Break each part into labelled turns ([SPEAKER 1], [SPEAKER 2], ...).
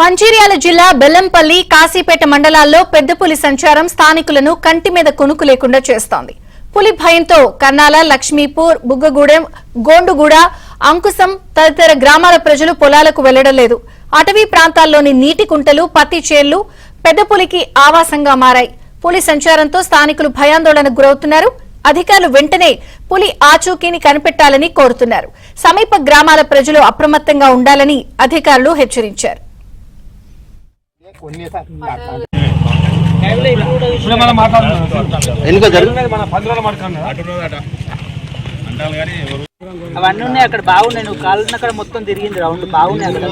[SPEAKER 1] పంచిర్యాల జిల్లా బెల్లంపల్లి కాశీపేట మండలాల్లో పెద్ద పులి సంచారం స్థానికులను కంటి మీద కొనుకు లేకుండా చేస్తోంది. పులి భయంతో కర్నాల, లక్ష్మీపూర్, బుగ్గగూడెం, గోండుగూడ, అంకుశం తదితర గ్రామాల ప్రజలు పొలాలకు వెళ్లడం లేదు. అటవీ ప్రాంతాల్లోని నీటి కుంటలు, పత్తి చేళ్లు పెద్ద పులికి ఆవాసంగా మారాయి. పులి సంచారంతో స్థానికులు భయాందోళనకు గురవుతున్నారు. అధికారులు వెంటనే పులి ఆచూకీని కనిపెట్టాలని కోరుతున్నారు. సమీప గ్రామాల ప్రజలు అప్రమత్తంగా ఉండాలని అధికారులు హెచ్చరించారు.
[SPEAKER 2] అవన్నీ ఉన్నాయి అక్కడ బాగున్నాయి. నువ్వు కాళ్ళని అక్కడ మొత్తం తిరిగింది రౌండ్ బాగున్నాయి అక్కడ.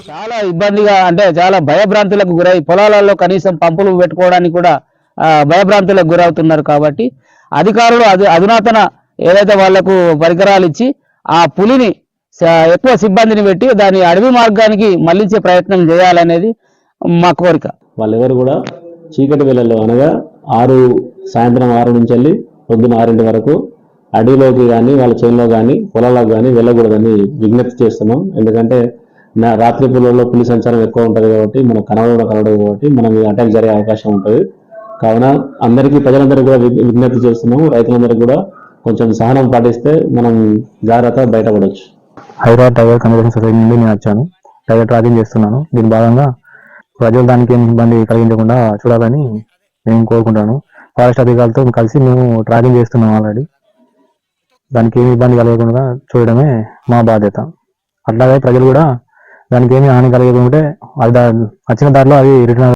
[SPEAKER 3] చాలా ఇబ్బందిగా అంటే చాలా భయభ్రాంతులకు గురై పొలాలలో కనీసం పంపులు పెట్టుకోవడానికి కూడా భయభ్రాంతులకు గురవుతున్నారు. కాబట్టి అధికారులు అధునాతన ఏదైతే వాళ్లకు పరికరాలు ఇచ్చి ఆ పులిని ఎక్కువ సిబ్బందిని పెట్టి దాని అడవి మార్గానికి మళ్లించే ప్రయత్నం చేయాలనేది మా కోరిక.
[SPEAKER 4] వాళ్ళెవరు కూడా చీకటి వేళల్లో అనగా సాయంత్రం 6 నుంచి వెళ్ళి పొద్దున 6 వరకు అడవిలోకి కానీ వాళ్ళ చేనులో కానీ పొలాలకు కానీ వెళ్ళకూడదని విజ్ఞప్తి చేస్తున్నాం. ఎందుకంటే రాత్రి పూలలో పులి సంచారం ఎక్కువ ఉంటుంది కాబట్టి మనకు కనవడం కాబట్టి మనం అటాక్ జరిగే అవకాశం ఉంటుంది. కావున ప్రజలందరికీ కూడా విజ్ఞప్తి చేస్తున్నాము. రైతులందరికీ కూడా కొంచెం సహనం పాటిస్తే మనం జాగ్రత్త బయటపడవచ్చు.
[SPEAKER 5] హైదరాబాద్ టైగర్ కన్జర్వేషన్ సొసైటీ నుండి నేను వచ్చాను. టైగర్ ట్రాకింగ్ చేస్తున్నాను. దీని భాగంగా ప్రజలు దానికి ఏమి ఇబ్బంది కలిగించకుండా చూడాలని నేను కోరుకుంటాను. ఫారెస్ట్ అధికారులతో కలిసి మేము ట్రాకింగ్ చేస్తున్నాం. ఆల్రెడీ దానికి ఏమి ఇబ్బంది కలగకుండా చూడడమే మా బాధ్యత. అట్లాగే ప్రజలు కూడా దానికి ఏమి హాని కలగకుంటే అది వచ్చిన దారిలో అది రిటర్న్